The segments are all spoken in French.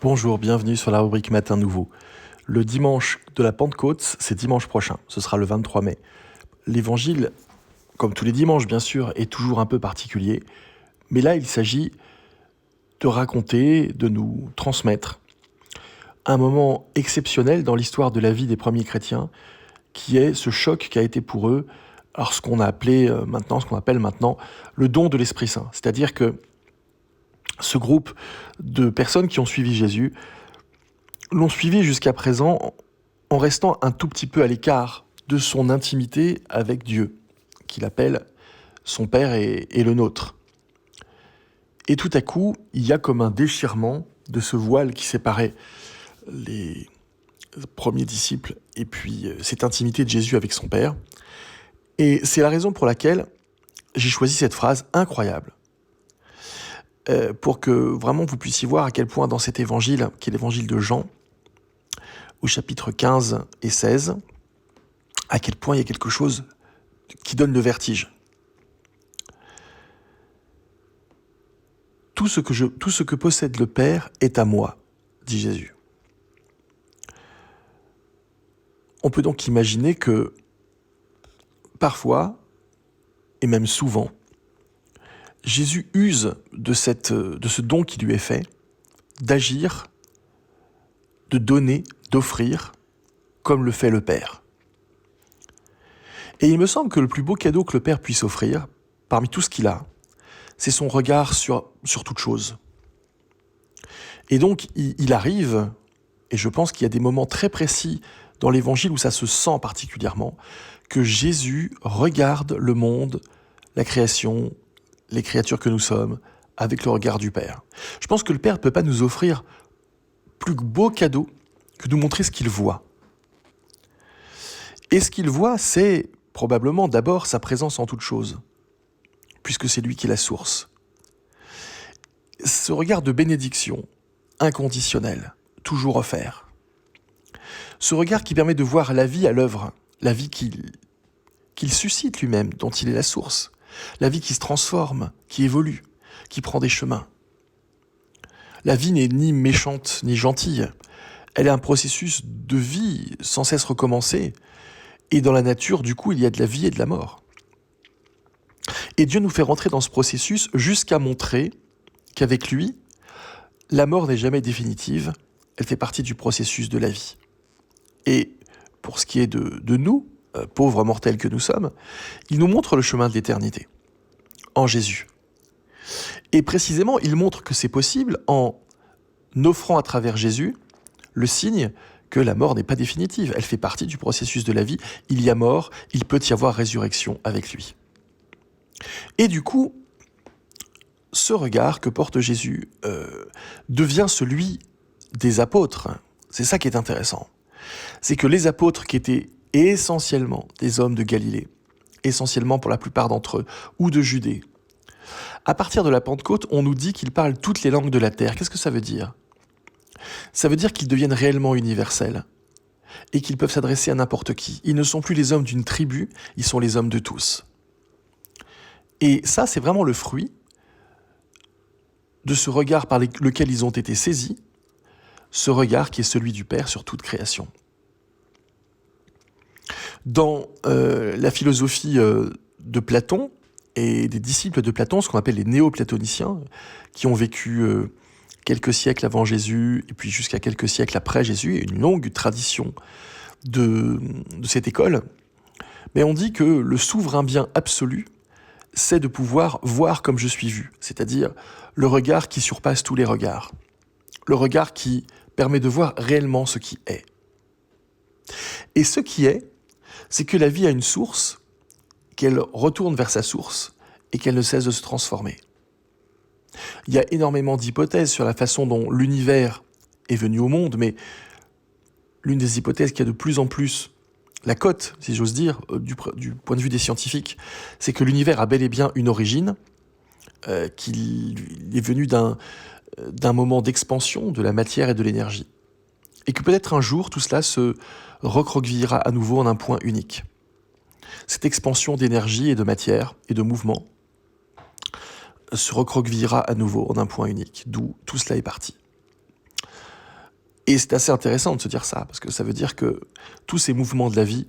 Bonjour, bienvenue sur la rubrique Matin Nouveau. Le dimanche de la Pentecôte, c'est dimanche prochain, ce sera le 23 mai. L'évangile, comme tous les dimanches bien sûr, est toujours un peu particulier, mais là il s'agit de raconter, de nous transmettre un moment exceptionnel dans l'histoire de la vie des premiers chrétiens, qui est ce choc qui a été pour eux, alors ce qu'on appelle maintenant le don de l'Esprit Saint. C'est-à-dire que ce groupe de personnes qui ont suivi Jésus l'ont suivi jusqu'à présent en restant un tout petit peu à l'écart de son intimité avec Dieu, qu'il appelle son Père et le nôtre. Et tout à coup, il y a comme un déchirement de ce voile qui séparait les premiers disciples et puis cette intimité de Jésus avec son Père. Et c'est la raison pour laquelle j'ai choisi cette phrase incroyable, pour que vraiment vous puissiez voir à quel point dans cet évangile, qui est l'évangile de Jean, au chapitre 15 et 16, à quel point il y a quelque chose qui donne le vertige. Tout ce que possède le Père est à moi, dit Jésus. On peut donc imaginer que parfois, et même souvent, Jésus use de ce don qui lui est fait, d'agir, de donner, d'offrir, comme le fait le Père. Et il me semble que le plus beau cadeau que le Père puisse offrir, parmi tout ce qu'il a, c'est son regard sur toute chose. Et donc, il arrive, et je pense qu'il y a des moments très précis dans l'Évangile où ça se sent particulièrement, que Jésus regarde le monde, la création, les créatures que nous sommes, avec le regard du Père. Je pense que le Père ne peut pas nous offrir plus beau cadeau que nous montrer ce qu'il voit. Et ce qu'il voit, c'est probablement d'abord sa présence en toute chose, puisque c'est lui qui est la source. Ce regard de bénédiction, inconditionnel, toujours offert. Ce regard qui permet de voir la vie à l'œuvre, la vie qu'il suscite lui-même, dont il est la source. La vie qui se transforme, qui évolue, qui prend des chemins. La vie n'est ni méchante ni gentille. Elle est un processus de vie sans cesse recommencé. Et dans la nature, du coup, il y a de la vie et de la mort. Et Dieu nous fait rentrer dans ce processus jusqu'à montrer qu'avec lui, la mort n'est jamais définitive. Elle fait partie du processus de la vie. Et pour ce qui est de nous, pauvres mortels que nous sommes, il nous montre le chemin de l'éternité, en Jésus. Et précisément, il montre que c'est possible en offrant à travers Jésus le signe que la mort n'est pas définitive. Elle fait partie du processus de la vie. Il y a mort, il peut y avoir résurrection avec lui. Et du coup, ce regard que porte Jésus devient celui des apôtres. C'est ça qui est intéressant. C'est que les apôtres qui étaient essentiellement des hommes de Galilée, essentiellement pour la plupart d'entre eux, ou de Judée, à partir de la Pentecôte, on nous dit qu'ils parlent toutes les langues de la terre. Qu'est-ce que ça veut dire ? Ça veut dire qu'ils deviennent réellement universels et qu'ils peuvent s'adresser à n'importe qui. Ils ne sont plus les hommes d'une tribu, ils sont les hommes de tous. Et ça, c'est vraiment le fruit de ce regard par lequel ils ont été saisis, ce regard qui est celui du Père sur toute création. Dans la philosophie de Platon et des disciples de Platon, ce qu'on appelle les néo-platoniciens, qui ont vécu quelques siècles avant Jésus et puis jusqu'à quelques siècles après Jésus, et une longue tradition de cette école, mais on dit que le souverain bien absolu, c'est de pouvoir voir comme je suis vu, c'est-à-dire le regard qui surpasse tous les regards, le regard qui permet de voir réellement ce qui est. Et ce qui est, c'est que la vie a une source, qu'elle retourne vers sa source et qu'elle ne cesse de se transformer. Il y a énormément d'hypothèses sur la façon dont l'univers est venu au monde, mais l'une des hypothèses qui a de plus en plus la cote, si j'ose dire, du point de vue des scientifiques, c'est que l'univers a bel et bien une origine, qu'il est venu d'un moment d'expansion de la matière et de l'énergie. Et que peut-être un jour, tout cela se recroquevillera à nouveau en un point unique. Cette expansion d'énergie et de matière et de mouvement se recroquevillera à nouveau en un point unique, d'où tout cela est parti. Et c'est assez intéressant de se dire ça, parce que ça veut dire que tous ces mouvements de la vie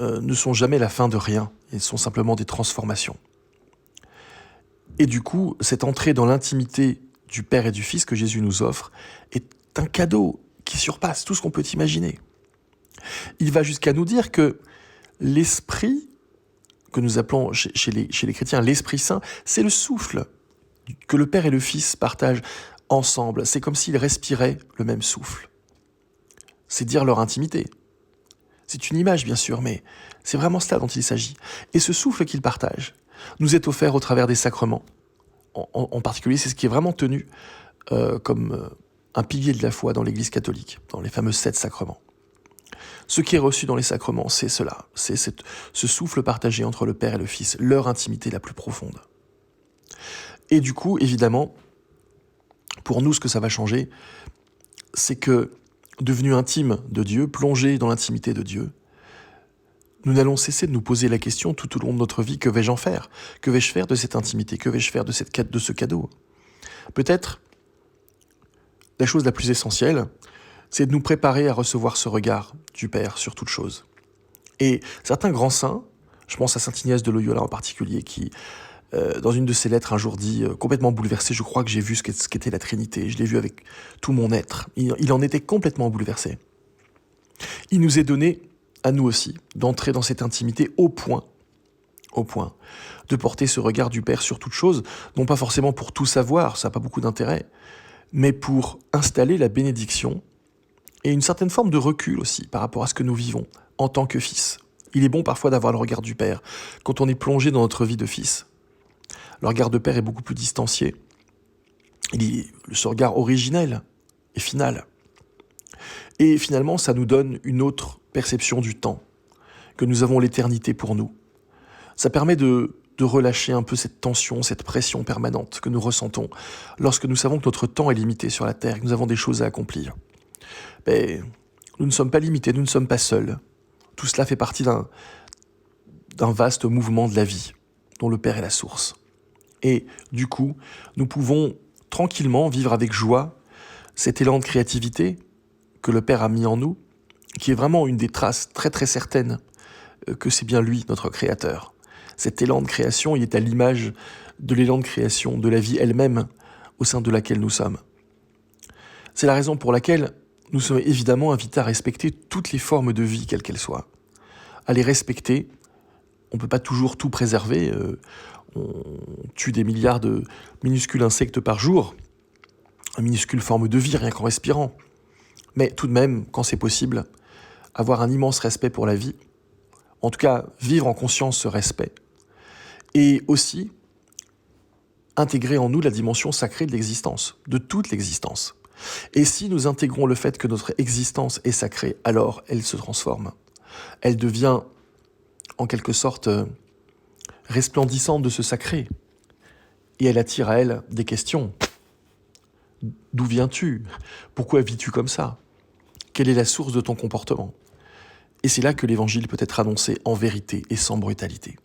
ne sont jamais la fin de rien, ils sont simplement des transformations. Et du coup, cette entrée dans l'intimité du Père et du Fils que Jésus nous offre est un cadeau qui surpasse tout ce qu'on peut imaginer. Il va jusqu'à nous dire que l'Esprit, que nous appelons chez les chrétiens l'Esprit Saint, c'est le souffle que le Père et le Fils partagent ensemble. C'est comme s'ils respiraient le même souffle. C'est dire leur intimité. C'est une image, bien sûr, mais c'est vraiment cela dont il s'agit. Et ce souffle qu'ils partagent nous est offert au travers des sacrements. En particulier, c'est ce qui est vraiment tenu comme un pilier de la foi dans l'Église catholique, dans les fameux 7 sacrements. Ce qui est reçu dans les sacrements, c'est cela, c'est ce souffle partagé entre le Père et le Fils, leur intimité la plus profonde. Et du coup, évidemment, pour nous, ce que ça va changer, c'est que, devenus intimes de Dieu, plongés dans l'intimité de Dieu, nous n'allons cesser de nous poser la question tout au long de notre vie, que vais-je en faire ? Que vais-je faire de cette intimité ? Que vais-je faire de ce cadeau ? Peut-être, la chose la plus essentielle, c'est de nous préparer à recevoir ce regard du Père sur toute chose. Et certains grands saints, je pense à saint Ignace de Loyola en particulier, qui, dans une de ses lettres un jour dit, complètement bouleversé, je crois que j'ai vu ce qu'était la Trinité, je l'ai vu avec tout mon être. Il en était complètement bouleversé. Il nous est donné, à nous aussi, d'entrer dans cette intimité au point de porter ce regard du Père sur toute chose, non pas forcément pour tout savoir, ça n'a pas beaucoup d'intérêt, mais pour installer la bénédiction et une certaine forme de recul aussi par rapport à ce que nous vivons en tant que fils. Il est bon parfois d'avoir le regard du Père quand on est plongé dans notre vie de fils. Le regard de Père est beaucoup plus distancié. Ce regard originel et final. Et finalement, ça nous donne une autre perception du temps, que nous avons l'éternité pour nous. Ça permet de relâcher un peu cette tension, cette pression permanente que nous ressentons lorsque nous savons que notre temps est limité sur la terre, que nous avons des choses à accomplir. Mais nous ne sommes pas limités, nous ne sommes pas seuls. Tout cela fait partie d'un vaste mouvement de la vie, dont le Père est la source. Et du coup, nous pouvons tranquillement vivre avec joie cet élan de créativité que le Père a mis en nous, qui est vraiment une des traces très très certaines que c'est bien lui, notre Créateur. Cet élan de création, il est à l'image de l'élan de création de la vie elle-même au sein de laquelle nous sommes. C'est la raison pour laquelle nous sommes évidemment invités à respecter toutes les formes de vie, quelles qu'elles soient. À les respecter, on ne peut pas toujours tout préserver, on tue des milliards de minuscules insectes par jour, une minuscule forme de vie rien qu'en respirant. Mais tout de même, quand c'est possible, avoir un immense respect pour la vie, en tout cas vivre en conscience ce respect, et aussi intégrer en nous la dimension sacrée de l'existence, de toute l'existence. Et si nous intégrons le fait que notre existence est sacrée, alors elle se transforme. Elle devient, en quelque sorte, resplendissante de ce sacré. Et elle attire à elle des questions. D'où viens-tu ? Pourquoi vis-tu comme ça ? Quelle est la source de ton comportement ? Et c'est là que l'Évangile peut être annoncé en vérité et sans brutalité.